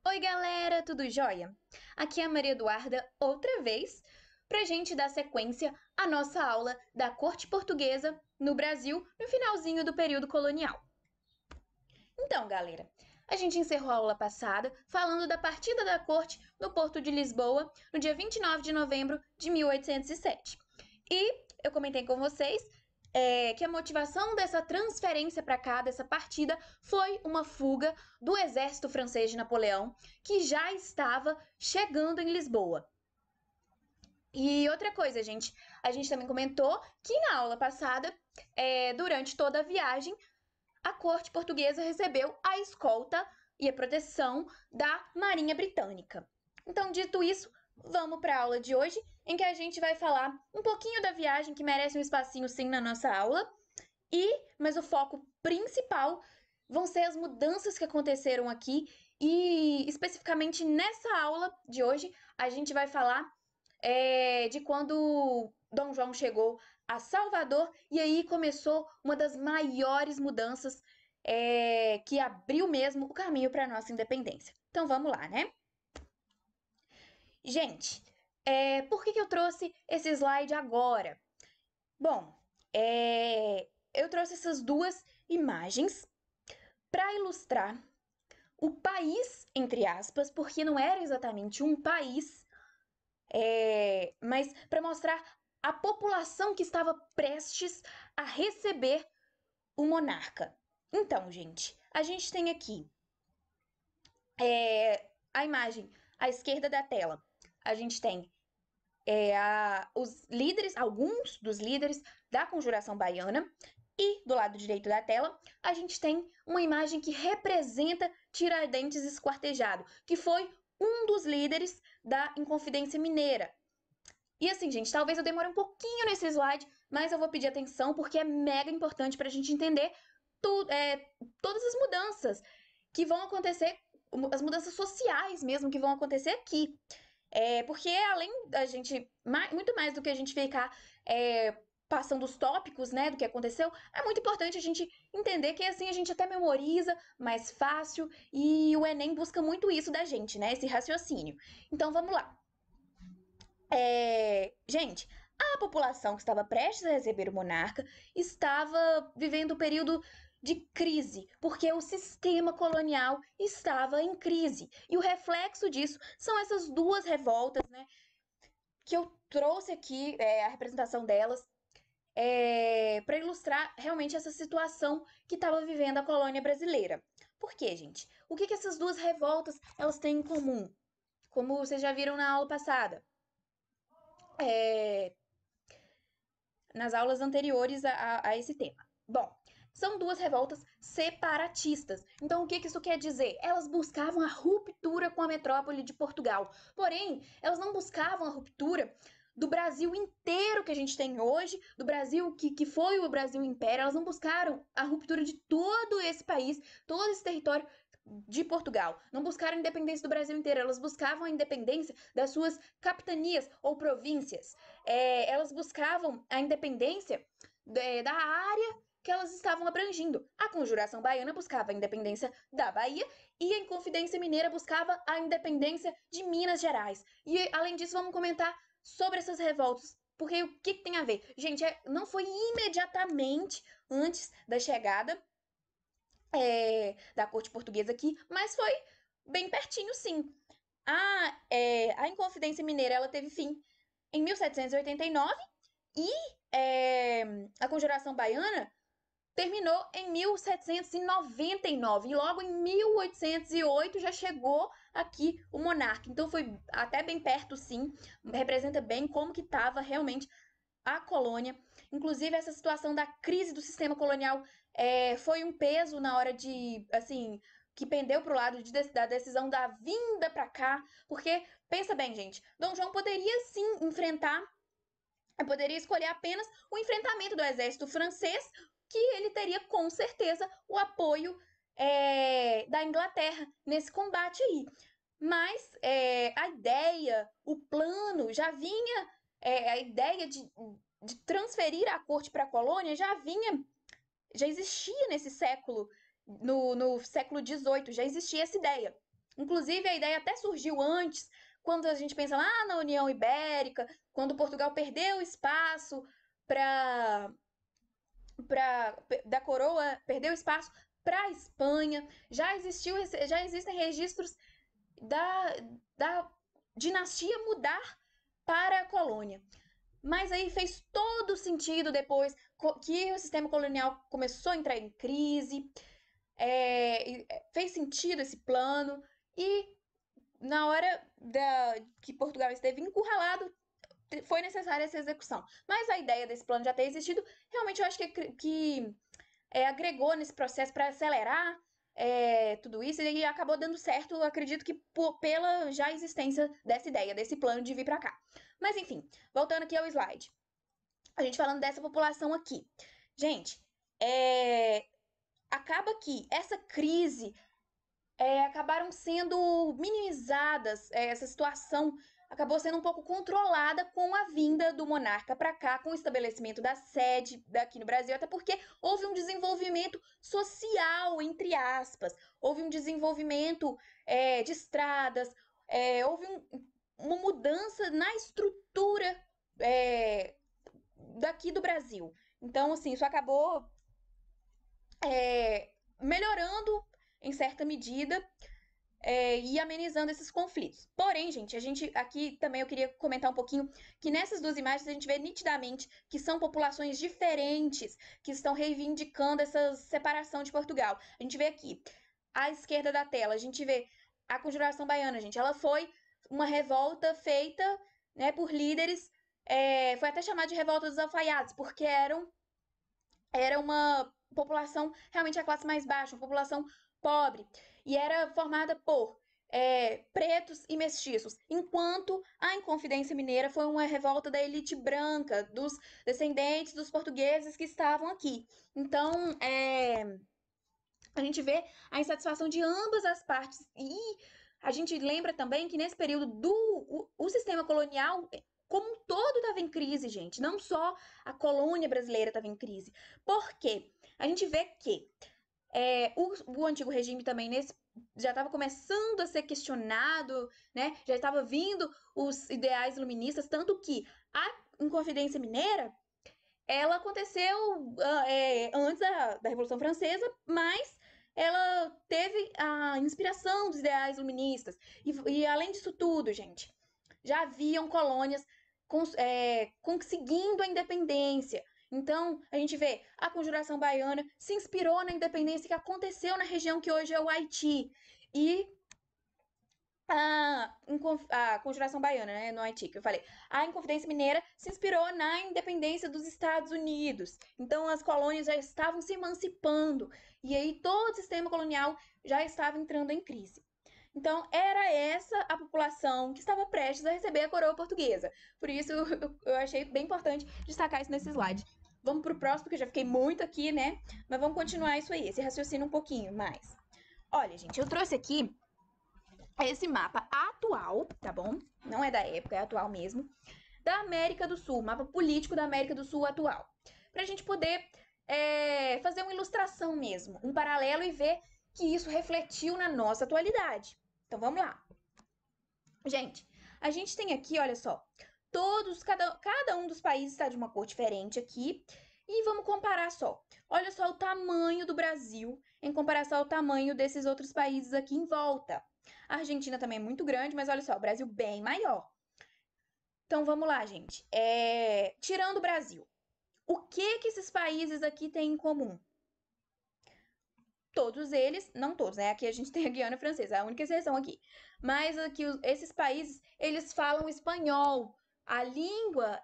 Oi, galera, tudo jóia? Aqui é a Maria Eduarda outra vez para a gente dar sequência à nossa aula da corte portuguesa no Brasil no finalzinho do período colonial. Então, galera, a gente encerrou a aula passada falando da partida da corte no Porto de Lisboa no dia 29 de novembro de 1807. E eu comentei com vocês que a motivação dessa transferência para cá, dessa partida, foi uma fuga do exército francês de Napoleão, que já estava chegando em Lisboa. E outra coisa, gente, a gente também comentou que na aula passada, durante toda a viagem, a corte portuguesa recebeu a escolta e a proteção da Marinha Britânica. Então, dito isso, vamos para a aula de hoje, em que a gente vai falar um pouquinho da viagem, que merece um espacinho sim na nossa aula, mas o foco principal vão ser as mudanças que aconteceram aqui e especificamente nessa aula de hoje a gente vai falar de quando Dom João chegou a Salvador e aí começou uma das maiores mudanças que abriu mesmo o caminho para a nossa independência. Então vamos lá, né? Gente, por que eu trouxe esse slide agora? Bom, eu trouxe essas duas imagens para ilustrar o país, entre aspas, porque não era exatamente um país, mas para mostrar a população que estava prestes a receber o monarca. Então, gente, a gente tem aqui a imagem à esquerda da tela. A gente tem os líderes, alguns dos líderes da Conjuração Baiana, e do lado direito da tela, a gente tem uma imagem que representa Tiradentes esquartejado, que foi um dos líderes da Inconfidência Mineira. E assim, gente, talvez eu demore um pouquinho nesse slide, mas eu vou pedir atenção porque é mega importante para a gente entender todas as mudanças que vão acontecer, as mudanças sociais mesmo que vão acontecer aqui. Porque além da gente, muito mais do que a gente ficar passando os tópicos, né, do que aconteceu, é muito importante a gente entender que assim a gente até memoriza mais fácil e o Enem busca muito isso da gente, né, esse raciocínio. Então vamos lá. Gente, a população que estava prestes a receber o monarca estava vivendo um período de crise, porque o sistema colonial estava em crise. E o reflexo disso são essas duas revoltas, né, que eu trouxe aqui, a representação delas, para ilustrar realmente essa situação que estava vivendo a colônia brasileira. Por quê, gente? O que essas duas revoltas elas têm em comum? Como vocês já viram na aula passada. É, nas aulas anteriores a esse tema. Bom, são duas revoltas separatistas. Então, o que isso quer dizer? Elas buscavam a ruptura com a metrópole de Portugal. Porém, elas não buscavam a ruptura do Brasil inteiro que a gente tem hoje, do Brasil que foi o Brasil Império. Elas não buscaram a ruptura de todo esse país, todo esse território de Portugal. Não buscaram a independência do Brasil inteiro, elas buscavam a independência das suas capitanias ou províncias. Elas buscavam a independência da área que elas estavam abrangindo. A Conjuração Baiana buscava a independência da Bahia e a Inconfidência Mineira buscava a independência de Minas Gerais. E, além disso, vamos comentar sobre essas revoltas. Porque o que tem a ver? Gente, não foi imediatamente antes da chegada da corte portuguesa aqui, mas foi bem pertinho, sim. A Inconfidência Mineira ela teve fim em 1789 e a Conjuração Baiana terminou em 1799 e logo em 1808 já chegou aqui o monarca. Então foi até bem perto, sim, representa bem como que estava realmente a colônia. Inclusive, essa situação da crise do sistema colonial foi um peso na hora de, assim, que pendeu para o lado da decisão da vinda para cá, porque, pensa bem, gente, Dom João poderia sim enfrentar, poderia escolher apenas o enfrentamento do exército francês, que ele teria com certeza o apoio da Inglaterra nesse combate aí. Mas a ideia, o plano já vinha, a ideia de transferir a corte para a colônia já existia nesse século, no século XVIII, já existia essa ideia. Inclusive, a ideia até surgiu antes, quando a gente pensa lá na União Ibérica, quando Portugal perdeu espaço para da coroa, perdeu espaço para a Espanha. Já existem registros da, da dinastia mudar para a colônia. Mas aí fez todo sentido depois que o sistema colonial começou a entrar em crise, fez sentido esse plano, e na hora que Portugal esteve encurralado, foi necessária essa execução. Mas a ideia desse plano já ter existido, realmente eu acho que agregou nesse processo para acelerar tudo isso e acabou dando certo, eu acredito que pela já existência dessa ideia, desse plano de vir para cá. Mas enfim, voltando aqui ao slide. A gente falando dessa população aqui. Gente, acaba que essa crise acabaram sendo minimizadas, essa situação acabou sendo um pouco controlada com a vinda do monarca para cá, com o estabelecimento da sede aqui no Brasil, até porque houve um desenvolvimento social, entre aspas, houve um desenvolvimento de estradas, houve uma mudança na estrutura daqui do Brasil. Então, assim, isso acabou melhorando em certa medida e amenizando esses conflitos. Porém, gente, a gente aqui também eu queria comentar um pouquinho que nessas duas imagens a gente vê nitidamente que são populações diferentes que estão reivindicando essa separação de Portugal. A gente vê aqui, à esquerda da tela, a gente vê a Conjuração Baiana, gente. Ela foi uma revolta feita, né, por líderes, foi até chamada de Revolta dos Alfaiates, porque era uma população realmente a classe mais baixa, uma população pobre, e era formada por pretos e mestiços, enquanto a Inconfidência Mineira foi uma revolta da elite branca, dos descendentes dos portugueses que estavam aqui. Então, a gente vê a insatisfação de ambas as partes, e a gente lembra também que nesse período o sistema colonial como um todo estava em crise, gente. Não só a colônia brasileira estava em crise. Por quê? A gente vê que o antigo regime também já estava começando a ser questionado, né? Já estava vindo os ideais iluministas, tanto que a Inconfidência Mineira ela aconteceu antes da Revolução Francesa, mas ela teve a inspiração dos ideais iluministas. E além disso tudo, gente, já haviam colônias conseguindo a independência. Então, a gente vê a Conjuração Baiana se inspirou na independência que aconteceu na região que hoje é o Haiti. E a Conjuração Baiana, né, no Haiti, que eu falei. A Inconfidência Mineira se inspirou na independência dos Estados Unidos. Então, as colônias já estavam se emancipando. E aí, todo o sistema colonial já estava entrando em crise. Então, era essa a população que estava prestes a receber a coroa portuguesa. Por isso, eu achei bem importante destacar isso nesse slide. Vamos para o próximo, porque eu já fiquei muito aqui, né? Mas vamos continuar isso aí, esse raciocínio um pouquinho mais. Olha, gente, eu trouxe aqui esse mapa atual, tá bom? Não é da época, é atual mesmo. Da América do Sul, mapa político da América do Sul atual. Pra gente poder fazer uma ilustração mesmo, um paralelo e ver que isso refletiu na nossa atualidade. Então vamos lá. Gente, a gente tem aqui, olha só, cada um dos países está de uma cor diferente aqui. E vamos comparar só. Olha só o tamanho do Brasil em comparação ao tamanho desses outros países aqui em volta. A Argentina também é muito grande, mas olha só, o Brasil bem maior. Então vamos lá, gente. Tirando o Brasil, o que esses países aqui têm em comum? Todos eles, não todos, né? Aqui a gente tem a Guiana Francesa, a única exceção aqui. Mas aqui esses países, eles falam espanhol. A língua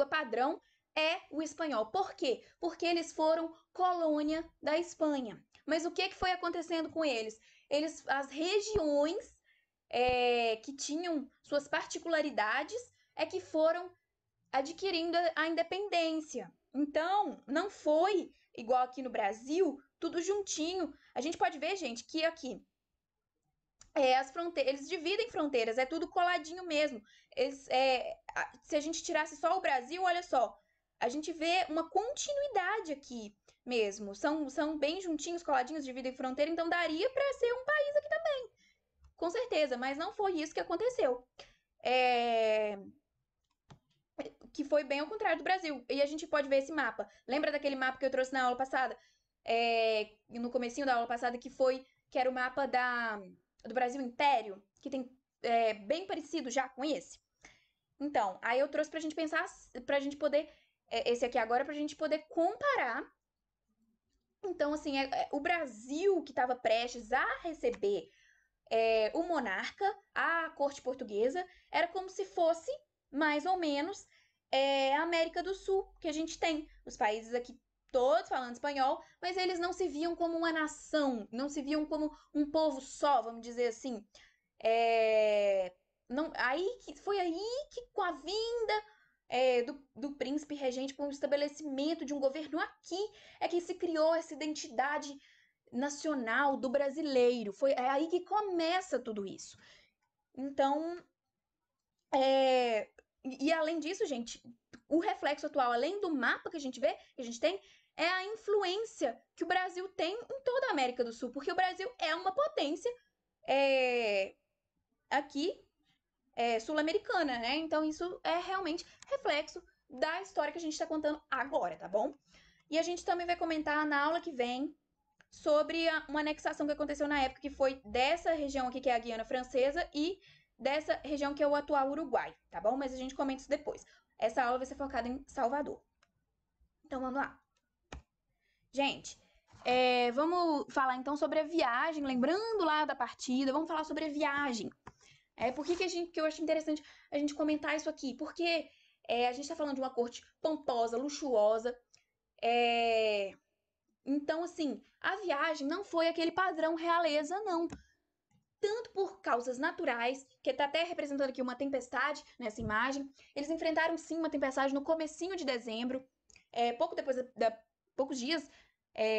padrão é o espanhol. Por quê? Porque eles foram colônia da Espanha. Mas o que foi acontecendo com eles? As regiões que tinham suas particularidades que foram adquirindo a independência. Então, não foi igual aqui no Brasil, tudo juntinho. A gente pode ver, gente, que aqui as fronteiras, eles dividem fronteiras, é tudo coladinho mesmo. Se a gente tirasse só o Brasil, olha só, a gente vê uma continuidade aqui mesmo. São bem juntinhos, coladinhos, dividem fronteira, então daria pra ser um país aqui também, com certeza, mas não foi isso que aconteceu. É, que foi bem ao contrário do Brasil. E a gente pode ver esse mapa. Lembra daquele mapa que eu trouxe na aula passada? No comecinho da aula passada, que era o mapa do Brasil Império, que tem bem parecido já com esse. Então, aí eu trouxe pra gente pensar, pra gente poder, esse aqui agora, pra gente poder comparar. Então, assim, o Brasil que estava prestes a receber o monarca, a corte portuguesa, era como se fosse, mais ou menos, a América do Sul, que a gente tem. Os países aqui todos falando espanhol, mas eles não se viam como uma nação, não se viam como um povo só, vamos dizer assim. É, não, foi aí que, com a vinda do príncipe regente, com o estabelecimento de um governo aqui, é que se criou essa identidade nacional do brasileiro. É aí que começa tudo isso. Então, e além disso, gente, o reflexo atual, além do mapa que a gente vê, que a gente tem, é a influência que o Brasil tem em toda a América do Sul, porque o Brasil é uma potência aqui sul-americana, né? Então isso é realmente reflexo da história que a gente está contando agora, tá bom? E a gente também vai comentar na aula que vem sobre uma anexação que aconteceu na época, que foi dessa região aqui, que é a Guiana Francesa, e dessa região que é o atual Uruguai, tá bom? Mas a gente comenta isso depois. Essa aula vai ser focada em Salvador. Então vamos lá. Gente, vamos falar então sobre a viagem, lembrando lá da partida, vamos falar sobre a viagem. Por que eu acho interessante a gente comentar isso aqui? Porque a gente está falando de uma corte pomposa, luxuosa. Então, assim, a viagem não foi aquele padrão realeza, não. Tanto por causas naturais, que está até representando aqui uma tempestade nessa imagem. Eles enfrentaram sim uma tempestade no comecinho de dezembro, pouco depois poucos dias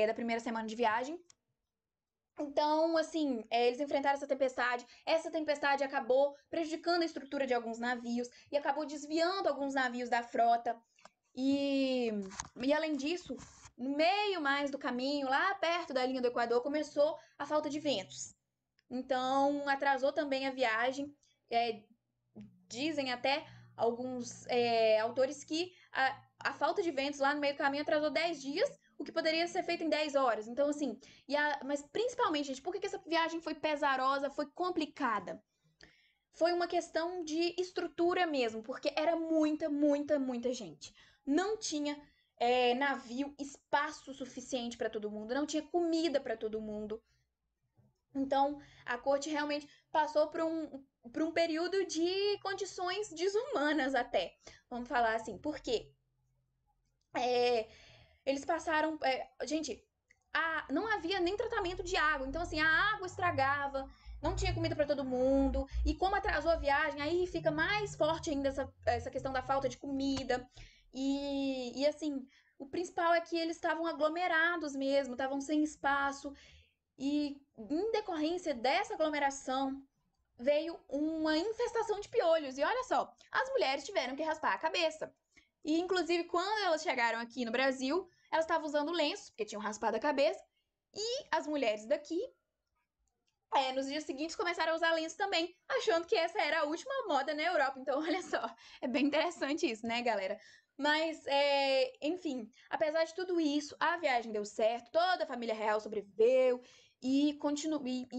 da primeira semana de viagem. Então, assim, eles enfrentaram essa tempestade. Essa tempestade acabou prejudicando a estrutura de alguns navios e acabou desviando alguns navios da frota. E além disso, no meio mais do caminho, lá perto da linha do Equador, começou a falta de ventos. Então, atrasou também a viagem. Dizem até alguns autores que a falta de ventos lá no meio do caminho atrasou 10 dias, o que poderia ser feito em 10 horas. Então, assim, mas principalmente, gente, por que essa viagem foi pesarosa, foi complicada? Foi uma questão de estrutura mesmo, porque era muita, muita, muita gente. Não tinha navio, espaço suficiente para todo mundo, não tinha comida para todo mundo. Então, a corte realmente passou por um período de condições desumanas até. Vamos falar assim. Por quê? Eles passaram. Gente, não havia nem tratamento de água. Então, assim, a água estragava, não tinha comida para todo mundo. E como atrasou a viagem, aí fica mais forte ainda essa questão da falta de comida. E assim, o principal é que eles estavam aglomerados mesmo, estavam sem espaço. E em decorrência dessa aglomeração, veio uma infestação de piolhos. E olha só, as mulheres tiveram que raspar a cabeça. E inclusive, quando elas chegaram aqui no Brasil, elas estavam usando lenços, porque tinham raspado a cabeça. E as mulheres daqui, nos dias seguintes, começaram a usar lenço também, achando que essa era a última moda na Europa. Então, olha só, é bem interessante isso, né, galera? Mas, enfim, apesar de tudo isso, a viagem deu certo, toda a família real sobreviveu e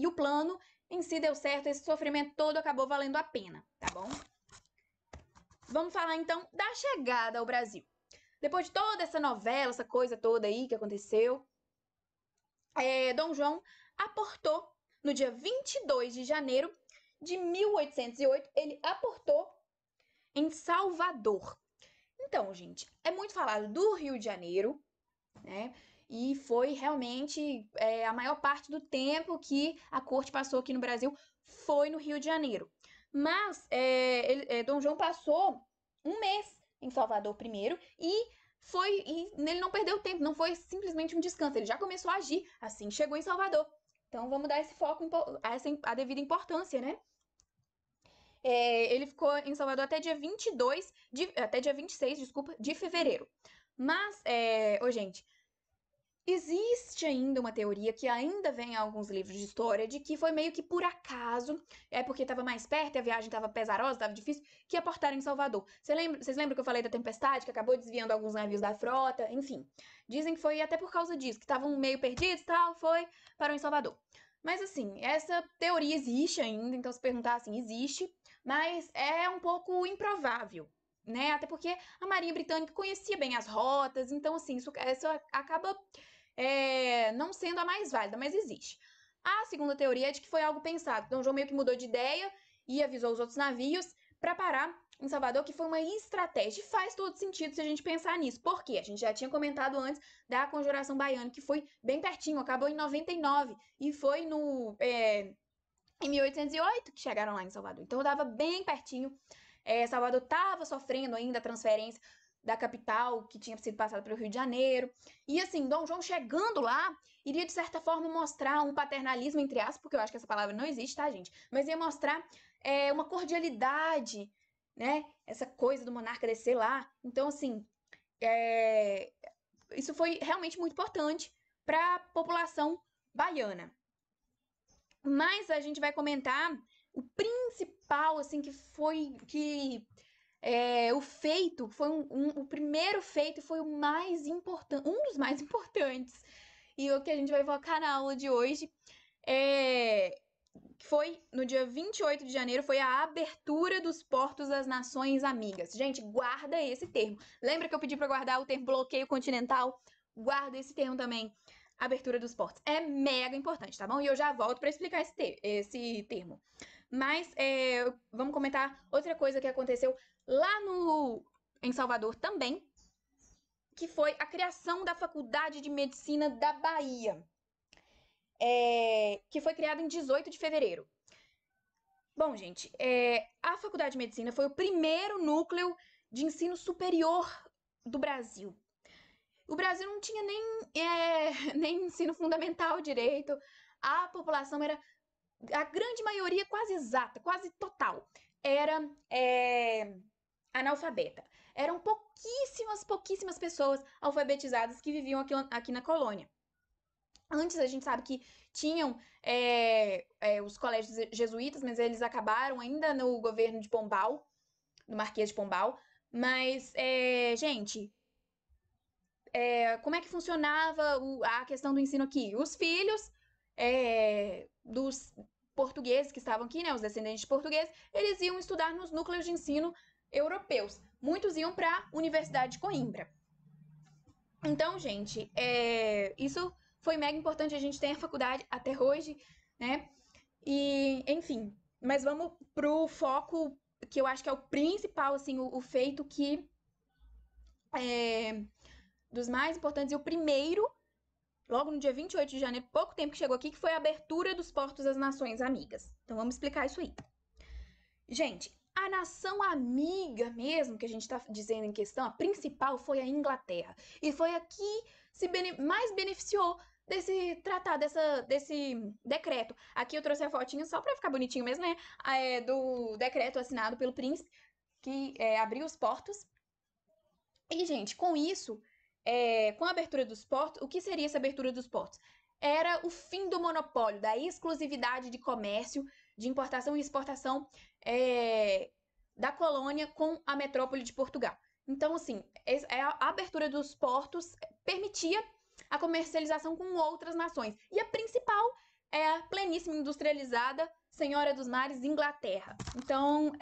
o plano em si deu certo, esse sofrimento todo acabou valendo a pena, tá bom? Vamos falar então da chegada ao Brasil. Depois de toda essa novela, essa coisa toda aí que aconteceu, Dom João aportou no dia 22 de janeiro de 1808, ele aportou em Salvador. Então, gente, é muito falado do Rio de Janeiro, né? E foi realmente a maior parte do tempo que a corte passou aqui no Brasil foi no Rio de Janeiro. Mas Dom João passou um mês em Salvador primeiro e ele não perdeu tempo, não foi simplesmente um descanso, ele já começou a agir assim, chegou em Salvador. Então vamos dar esse foco, a devida importância, né? Ele ficou em Salvador até dia 26, desculpa, de fevereiro. Mas, gente, Existe ainda uma teoria que ainda vem em alguns livros de história de que foi meio que por acaso, é porque estava mais perto e a viagem estava pesarosa, estava difícil, que aportaram em Salvador. Vocês lembram que eu falei da tempestade, que acabou desviando alguns navios da frota? Enfim, dizem que foi até por causa disso, que estavam meio perdidos e tal, parou em Salvador. Mas assim, essa teoria existe ainda, então se perguntar assim, existe, mas é um pouco improvável. Né? Até porque a Marinha Britânica conhecia bem as rotas, então assim, isso acaba não sendo a mais válida, mas existe. A segunda teoria é de que foi algo pensado. Dom João meio que mudou de ideia e avisou os outros navios para parar em Salvador, que foi uma estratégia. E faz todo sentido se a gente pensar nisso. Por quê? A gente já tinha comentado antes da Conjuração Baiana, que foi bem pertinho, acabou em 99 e foi em 1808 que chegaram lá em Salvador. Então dava bem pertinho. Salvador estava sofrendo ainda a transferência da capital, que tinha sido passada pelo Rio de Janeiro. E assim, Dom João chegando lá, iria de certa forma mostrar um paternalismo, entre aspas, porque eu acho que essa palavra não existe, tá, gente? Mas ia mostrar uma cordialidade, né? Essa coisa do monarca descer lá. Então, assim, isso foi realmente muito importante para a população baiana. Mas a gente vai comentar o principal, assim, que foi que o feito foi o primeiro feito foi o mais importante, um dos mais importantes. E o que a gente vai focar na aula de hoje foi no dia 28 de janeiro, foi a abertura dos portos das Nações Amigas. Gente, guarda esse termo. Lembra que eu pedi para guardar o termo bloqueio continental? Guarda esse termo também. Abertura dos portos. É mega importante, tá bom? E eu já volto para explicar esse termo. Mas vamos comentar outra coisa que aconteceu lá em Salvador também, que foi a criação da Faculdade de Medicina da Bahia, que foi criada em 18 de fevereiro. Bom, gente, a Faculdade de Medicina foi o primeiro núcleo de ensino superior do Brasil. O Brasil não tinha nem ensino fundamental direito. A população era, a grande maioria, quase exata, quase total, era analfabeta. Eram pouquíssimas pessoas alfabetizadas que viviam aqui na colônia. Antes a gente sabe que tinham os colégios jesuítas, mas eles acabaram ainda no governo de Pombal, no Marquês de Pombal. Mas, gente, como é que funcionava a questão do ensino aqui? Os filhos dos portugueses que estavam aqui, né, os descendentes de portugueses, eles iam estudar nos núcleos de ensino europeus. Muitos iam para a Universidade de Coimbra. Então, gente, isso foi mega importante. A gente tem a faculdade até hoje, né? E, enfim, mas vamos pro foco que eu acho que é o principal, assim, o feito que dos mais importantes, e o primeiro, logo no dia 28 de janeiro, pouco tempo que chegou aqui, que foi a abertura dos portos das Nações Amigas. Então vamos explicar isso aí. Gente, a nação amiga mesmo, que a gente está dizendo em questão, a principal foi a Inglaterra. E foi a que mais beneficiou desse tratado, desse decreto. Aqui eu trouxe a fotinha só para ficar bonitinho mesmo, né? Do decreto assinado pelo príncipe, que abriu os portos. E, gente, com isso, com a abertura dos portos, o que seria essa abertura dos portos? Era o fim do monopólio, da exclusividade de comércio, de importação e exportação da colônia com a metrópole de Portugal. Então, assim, a abertura dos portos permitia a comercialização com outras nações. E a principal é a pleníssima industrializada Senhora dos Mares, Inglaterra. Então,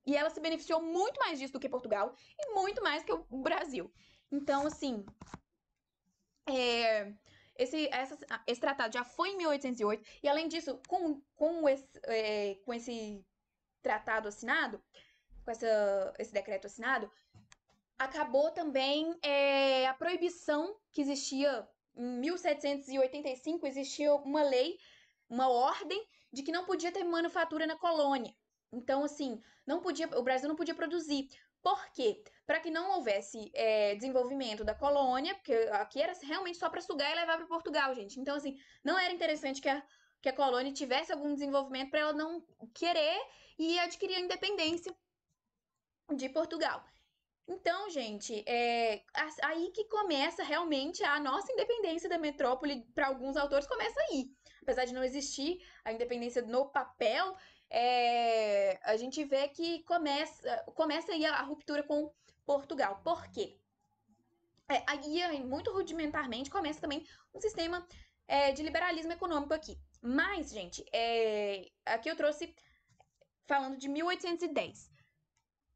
e ela se beneficiou muito mais disso do que Portugal e muito mais que o Brasil. Então, assim, esse tratado já foi em 1808 e, além disso, com esse tratado assinado, com esse decreto assinado, acabou também a proibição que existia em 1785, existia uma lei, uma ordem de que não podia ter manufatura na colônia. Então, assim, o Brasil não podia produzir. Por quê? Para que não houvesse desenvolvimento da colônia, porque aqui era realmente só para sugar e levar para Portugal, gente. Então, assim, não era interessante que a colônia tivesse algum desenvolvimento para ela não querer e adquirir a independência de Portugal. Então, gente, aí que começa realmente a nossa independência da metrópole, para alguns autores, começa aí. Apesar de não existir a independência no papel, a gente vê que começa aí a ruptura com Portugal. Por quê? Aí, muito rudimentarmente, começa também um sistema de liberalismo econômico aqui. Mas, gente, aqui eu trouxe falando de 1810.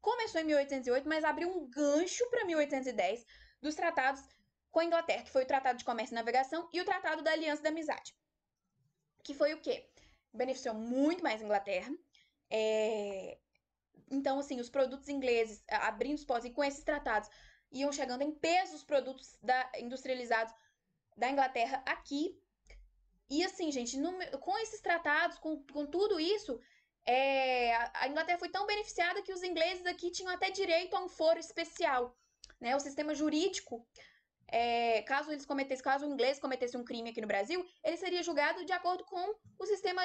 Começou em 1808, mas abriu um gancho para 1810 dos tratados com a Inglaterra, que foi o Tratado de Comércio e Navegação e o Tratado da Aliança da Amizade. Que foi o quê? Beneficiou muito mais a Inglaterra. É, Então, assim, os produtos ingleses abrindo os polos e com esses tratados iam chegando em peso os produtos industrializados da Inglaterra aqui. E assim, gente, com esses tratados, com tudo isso, a Inglaterra foi tão beneficiada que os ingleses aqui tinham até direito a um foro especial. Né? O sistema jurídico, caso o inglês cometesse um crime aqui no Brasil, ele seria julgado de acordo com o sistema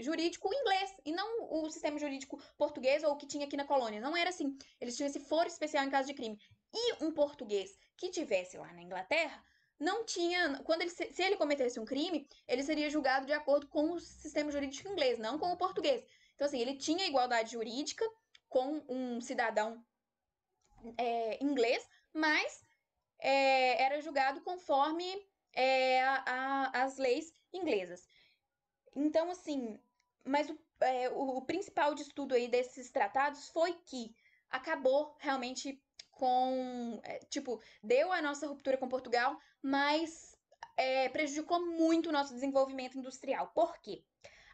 jurídico inglês, e não o sistema jurídico português ou o que tinha aqui na colônia. Não era assim. Eles tinham esse foro especial em caso de crime. E um português que tivesse lá na Inglaterra não tinha. Se ele cometesse um crime, ele seria julgado de acordo com o sistema jurídico inglês, não com o português. Então, assim, ele tinha igualdade jurídica com um cidadão inglês, mas era julgado conforme as leis inglesas. Então, assim, mas o principal de estudo aí desses tratados foi que acabou realmente tipo, deu a nossa ruptura com Portugal, mas prejudicou muito o nosso desenvolvimento industrial. Por quê?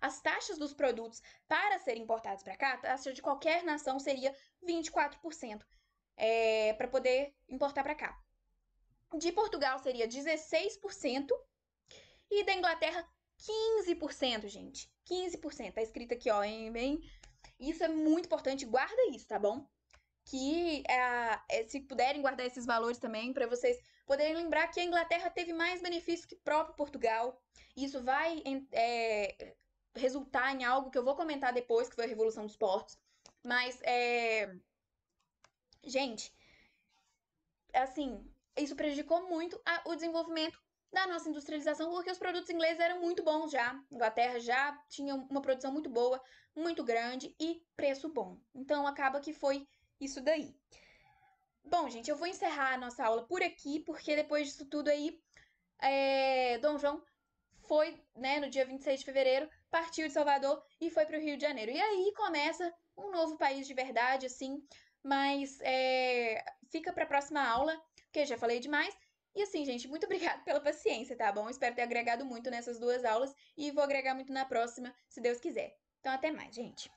As taxas dos produtos para serem importados para cá, a taxa de qualquer nação seria 24% para poder importar para cá. De Portugal seria 16% e da Inglaterra 15%, gente. 15%. Tá escrito aqui, ó, bem. Isso é muito importante, guarda isso, tá bom? Que se puderem guardar esses valores também, para vocês poderem lembrar que a Inglaterra teve mais benefícios que próprio Portugal. Isso vai resultar em algo que eu vou comentar depois, que foi a Revolução dos Portos. Mas, gente, assim, isso prejudicou muito o desenvolvimento da nossa industrialização, porque os produtos ingleses eram muito bons já. A Inglaterra já tinha uma produção muito boa, muito grande e preço bom. Então acaba que foi isso daí. Bom, gente, eu vou encerrar a nossa aula por aqui, porque depois disso tudo aí, Dom João foi, né, no dia 26 de fevereiro, partiu de Salvador e foi para o Rio de Janeiro. E aí começa um novo país de verdade, assim, mas fica para a próxima aula, porque já falei demais. E assim, gente, muito obrigada pela paciência, tá bom? Espero ter agregado muito nessas duas aulas e vou agregar muito na próxima, se Deus quiser. Então, até mais, gente.